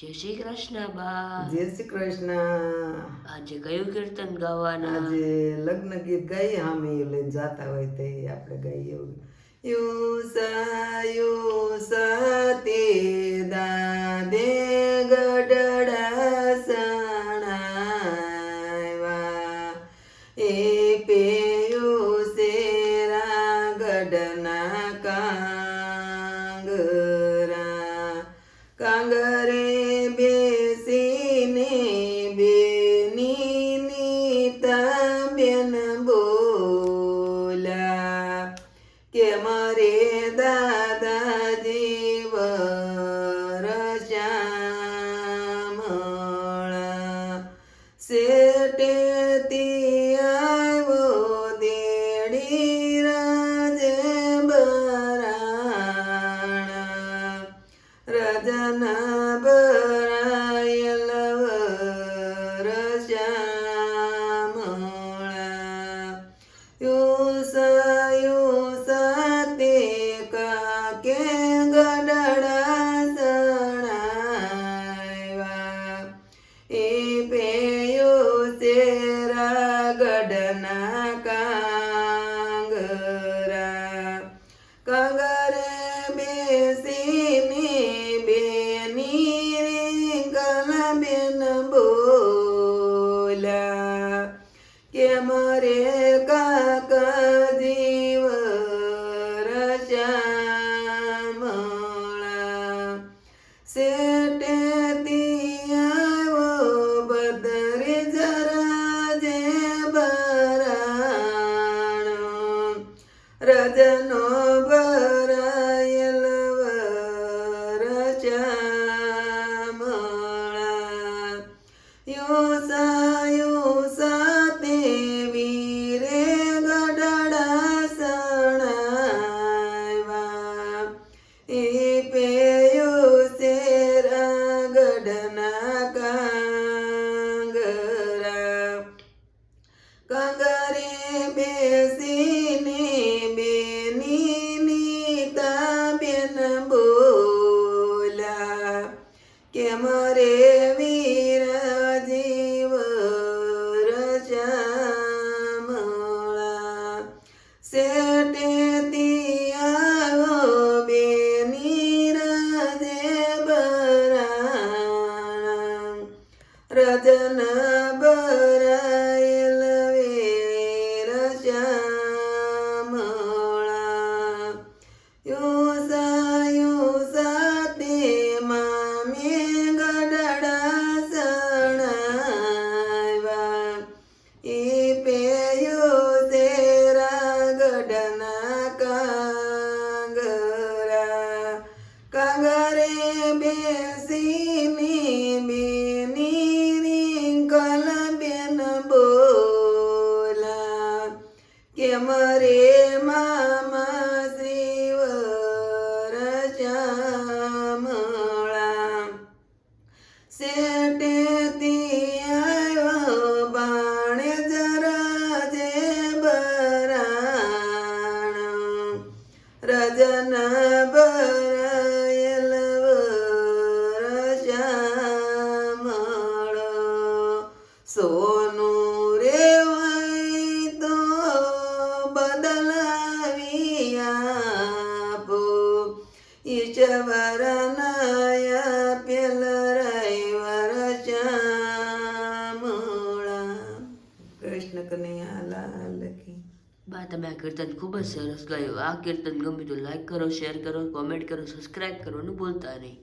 જય શ્રી કૃષ્ણ બા. જય શ્રી કૃષ્ણ. આજે કયું કીર્તન ગાવાના? આજે લગ્ન ગીત ગાઈએ, અમે લઈને જાતા હોય તે આપણે ગાઈએ. યુસા તે દાદે ગઢડા સણાવ્યા એ પેયો શેરા ગઢના કાંગરા કાંગરે બેસીને બેની તબેન બોલા કે મારે દાદાજી વરશ્યામળા શેઠેથી આવ્યો દેડી રાજે બરાણા રજના ભરાયેલ વરશ્યામળા યુસા તે કાકે ગઢડા સણાવ્યા એ પેયો શેરા ગઢના કાંગરા કાંગરે બેસીને બેની કલબેન બોલા કે મારે કાકાજી વરશ્યામળા શેઠેથી આવ્યો બદરી જરાજે બરાણો રજનો ભરાયેલ વરશ્યામળા યુસા તે વીરે ગઢડા સણાવ્યા એ પેયો શેરા ગઢના કાંગરા કાંગરે બેસીને બેની તબેન બોલા કે મારે વીરજી વરશ્યામળા શેઠેથી આવ્યો બેની રાજે બરાણા રજના ભરાયેલ વરશ્યામળા યુસા તે મામે ગઢડા સણાવ્યા એ પેયો શેરા ગઢના કાંગરા કાંગરે બેસીને બેની કલબેન બોલા કે મારે મામા શ્રી વરશ્યામળા શેઠેથી આવ્યો બાણે જરાજે બરાણો રજના ભરાયેલ વરશ્યામળો સોનું રે હોય તો બદલાવી આપો ઈશ્વરનાયા પેલ વરશ્યામળા. કૃષ્ણ કનૈયા લાલ કી. બા, તમે આ કીર્તન ખૂબ જ સરસ ગાયું. આ કીર્તન ગમે તો લાઈક કરો, શેર કરો, કોમેન્ટ કરો, સબસ્ક્રાઈબ કરવાનું ભૂલતા નહીં.